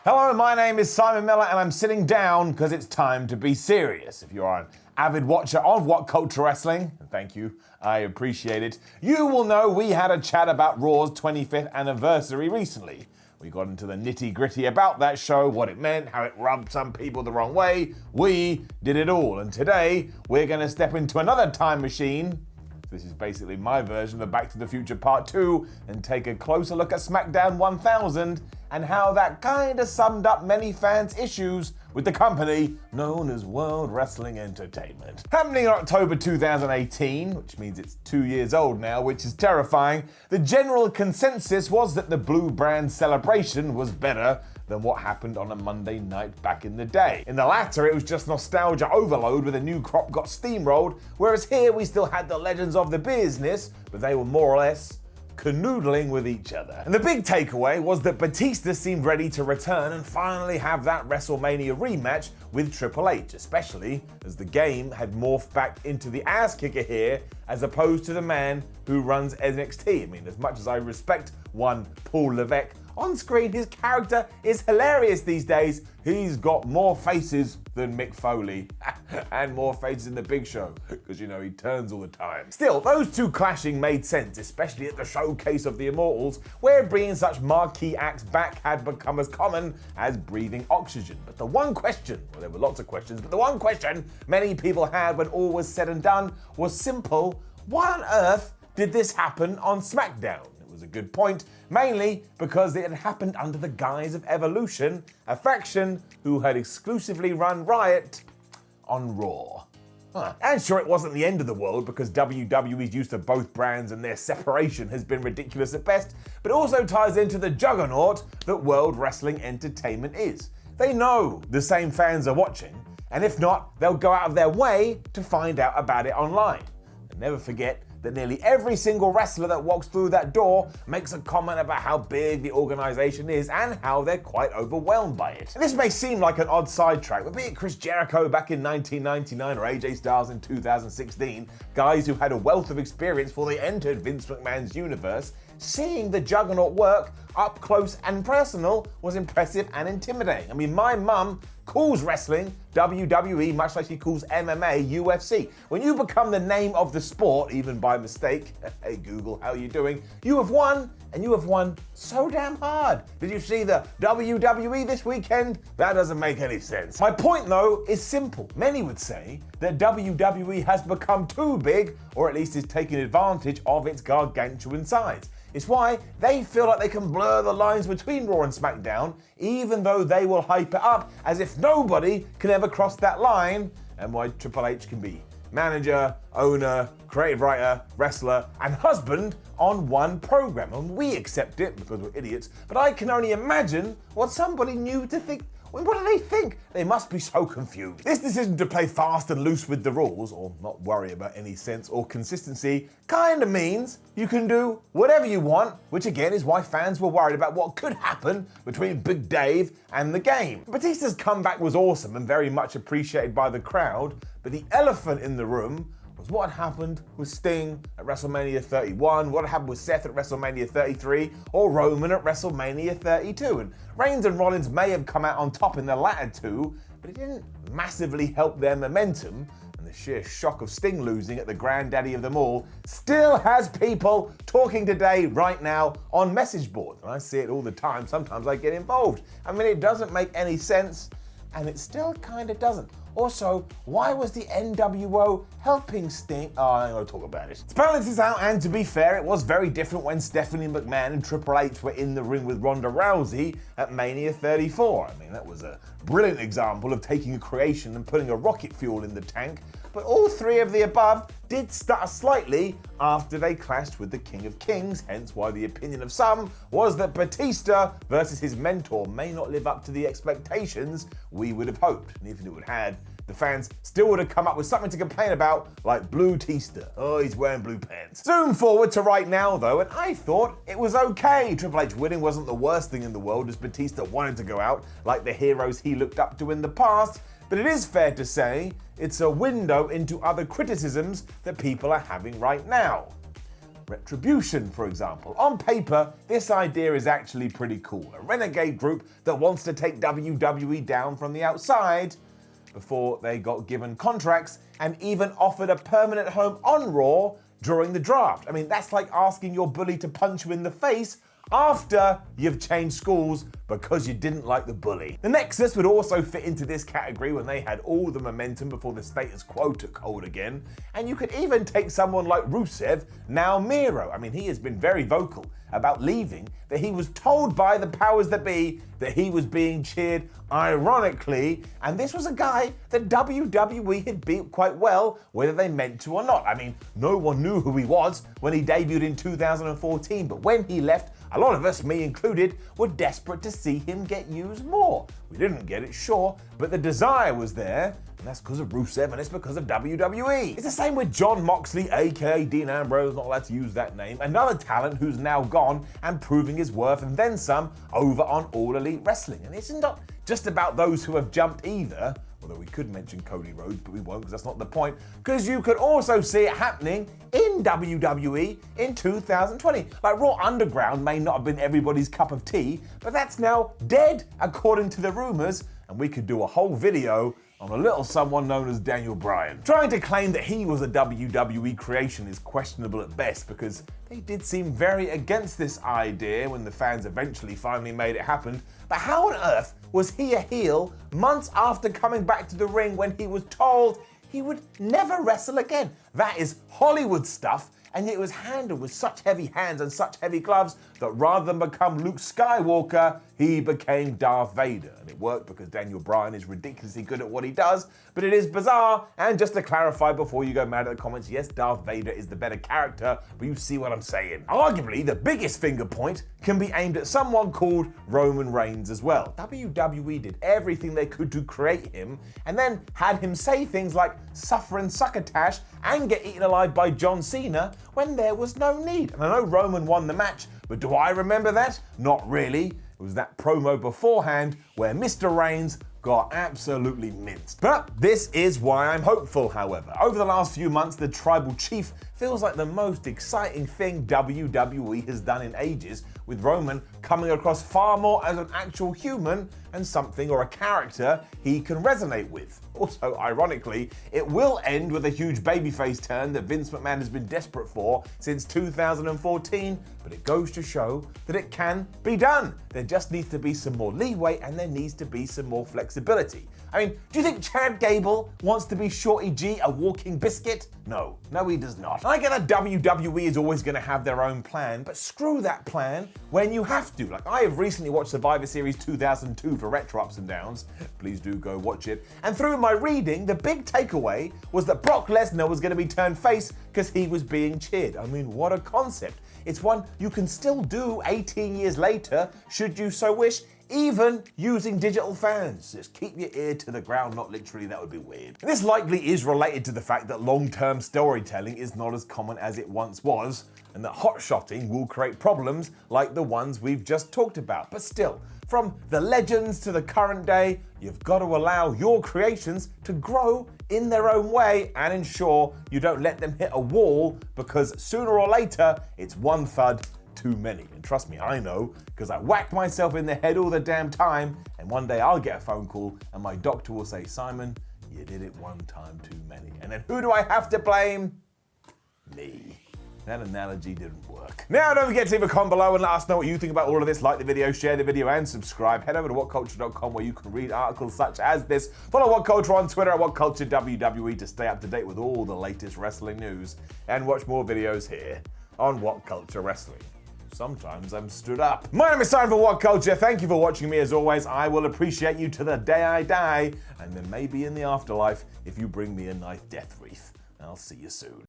Hello, my name is Simon Miller and I'm sitting down because it's time to be serious. If you are an avid watcher of What Culture Wrestling, and thank you, I appreciate it, you will know we had a chat about Raw's 25th anniversary recently. We got into the nitty-gritty about that show, what it meant, how it rubbed some people the wrong way. We did it all, and today we're going to step into another time machine. This is basically my version of Back to the Future Part 2 and take a closer look at SmackDown 1000 and how that kinda summed up many fans' issues with the company known as World Wrestling Entertainment. Happening in October 2018, which means it's 2 years old now, which is terrifying, the general consensus was that the Blue Brand celebration was better than what happened on a Monday night back in the day. In the latter, it was just nostalgia overload with a new crop got steamrolled, whereas here we still had the legends of the business, but they were more or less canoodling with each other. And the big takeaway was that Batista seemed ready to return and finally have that WrestleMania rematch with Triple H, especially as the game had morphed back into the ass kicker here as opposed to the man who runs NXT. I mean, as much as I respect one Paul Levesque, on screen his character is hilarious these days. He's got more faces than Mick Foley and more faces in the Big Show because, you know, he turns all the time. Still, those two clashing made sense, especially at the showcase of the Immortals, where bringing such marquee acts back had become as common as breathing oxygen. But the one question, well, there were lots of questions, but the one question many people had when all was said and done was simple: why on earth did this happen on SmackDown? Was a good point, mainly because it had happened under the guise of Evolution, a faction who had exclusively run riot on Raw. And sure, it wasn't the end of the world because WWE's use of both brands and their separation has been ridiculous at best, but it also ties into the juggernaut that World Wrestling Entertainment is. They know the same fans are watching, and if not, they'll go out of their way to find out about it online. And never forget that nearly every single wrestler that walks through that door makes a comment about how big the organization is and how they're quite overwhelmed by it. And this may seem like an odd sidetrack, but be it Chris Jericho back in 1999 or AJ Styles in 2016, guys who had a wealth of experience before they entered Vince McMahon's universe, seeing the juggernaut work up close and personal was impressive and intimidating. I mean, my mum calls wrestling WWE much like she calls MMA UFC. When you become the name of the sport, even by mistake, hey Google, how you doing? You have won, and you have won so damn hard. Did you see the WWE this weekend? That doesn't make any sense. My point though is simple. Many would say that WWE has become too big, or at least is taking advantage of its gargantuan size. It's why they feel like they can blur the lines between Raw and SmackDown, even though they will hype it up as if nobody can ever cross that line, and why Triple H can be manager, owner, creative writer, wrestler, and husband on one program. And we accept it because we're idiots, but I can only imagine what somebody new to think. What do they think? They must be so confused. This decision to play fast and loose with the rules, or not worry about any sense or consistency, kinda means you can do whatever you want, which again is why fans were worried about what could happen between Big Dave and the game. Batista's comeback was awesome and very much appreciated by the crowd, but the elephant in the room was what happened with Sting at WrestleMania 31, what happened with Seth at WrestleMania 33, or Roman at WrestleMania 32. And Reigns and Rollins may have come out on top in the latter two, but it didn't massively help their momentum, and the sheer shock of Sting losing at the granddaddy of them all still has people talking today, right now, on message boards. And I see it all the time, sometimes I get involved. I mean, it doesn't make any sense, and it still kinda doesn't. Also, why was the NWO helping Sting? Oh, I'm going to talk about it. To balance this out, and to be fair, it was very different when Stephanie McMahon and Triple H were in the ring with Ronda Rousey at Mania 34. I mean, that was a brilliant example of taking a creation and putting a rocket fuel in the tank. But all three of the above did stutter slightly after they clashed with the King of Kings, hence why the opinion of some was that Batista versus his mentor may not live up to the expectations we would have hoped. And even if it would had, the fans still would have come up with something to complain about, like Blue Tista. Oh, he's wearing blue pants. Zoom forward to right now, though, and I thought it was okay. Triple H winning wasn't the worst thing in the world, as Batista wanted to go out like the heroes he looked up to in the past, but it is fair to say it's a window into other criticisms that people are having right now. Retribution, for example. On paper, this idea is actually pretty cool. A renegade group that wants to take WWE down from the outside before they got given contracts and even offered a permanent home on Raw during the draft. I mean, that's like asking your bully to punch you in the face after you've changed schools because you didn't like the bully. The Nexus would also fit into this category when they had all the momentum before the status quo took hold again. And you could even take someone like Rusev, now Miro. I mean, he has been very vocal about leaving, that he was told by the powers that be that he was being cheered ironically, and this was a guy that WWE had beat quite well, whether they meant to or not. I mean, no one knew who he was when he debuted in 2014, but when he left, a lot of us, me included, were desperate to see him get used more. We didn't get it, sure, but the desire was there, and that's because of Rusev, and it's because of WWE. It's the same with Jon Moxley, aka Dean Ambrose, not allowed to use that name, another talent who's now gone and proving his worth, and then some, over on All Elite Wrestling. And it's not just about those who have jumped either, although we could mention Cody Rhodes, but we won't because that's not the point, because you could also see it happening in WWE in 2020. Like, Raw Underground may not have been everybody's cup of tea, but that's now dead according to the rumors, and we could do a whole video on a little someone known as Daniel Bryan. Trying to claim that he was a WWE creation is questionable at best, because they did seem very against this idea when the fans eventually finally made it happen. But how on earth was he a heel months after coming back to the ring when he was told he would never wrestle again? That is Hollywood stuff, and yet it was handled with such heavy hands and such heavy gloves that rather than become Luke Skywalker, he became Darth Vader. And it worked because Daniel Bryan is ridiculously good at what he does, but it is bizarre. And just to clarify before you go mad at the comments, yes, Darth Vader is the better character, but you see what I'm saying. Arguably, the biggest finger point can be aimed at someone called Roman Reigns as well. WWE did everything they could to create him, and then had him say things like suffer and succotash and get eaten alive by John Cena when there was no need. And I know Roman won the match, but do I remember that? Not really. It was that promo beforehand where Mr. Reigns got absolutely minced. But this is why I'm hopeful, however. Over the last few months, the Tribal Chief feels like the most exciting thing WWE has done in ages, with Roman coming across far more as an actual human and something or a character he can resonate with. Also, ironically, it will end with a huge babyface turn that Vince McMahon has been desperate for since 2014, but it goes to show that it can be done. There just needs to be some more leeway and there needs to be some more flexibility. I mean, do you think Chad Gable wants to be Shorty G, a walking biscuit? No, he does not. I get that WWE is always going to have their own plan, but screw that plan when you have to. Like, I have recently watched Survivor Series 2002 for retro ups and downs. Please do go watch it. And through my reading, the big takeaway was that Brock Lesnar was going to be turned face because he was being cheered. I mean, what a concept. It's one you can still do 18 years later, should you so wish, even using digital fans. Just keep your ear to the ground, not literally, that would be weird. And this likely is related to the fact that long-term storytelling is not as common as it once was, and that hot-shotting will create problems like the ones we've just talked about. But still, from the legends to the current day, you've got to allow your creations to grow in their own way and ensure you don't let them hit a wall, because sooner or later, it's one thud too many. And trust me, I know, because I whack myself in the head all the damn time, and one day I'll get a phone call and my doctor will say, Simon, you did it one time too many. And then who do I have to blame? Me. That analogy didn't work. Now, don't forget to leave a comment below and let us know what you think about all of this. Like the video, share the video, and subscribe. Head over to whatculture.com where you can read articles such as this. Follow What Culture on Twitter at WhatCultureWWE to stay up to date with all the latest wrestling news. And watch more videos here on What Culture Wrestling. Sometimes I'm stood up. My name is Simon for What Culture. Thank you for watching me as always. I will appreciate you to the day I die, and then maybe in the afterlife if you bring me a nice death wreath. I'll see you soon.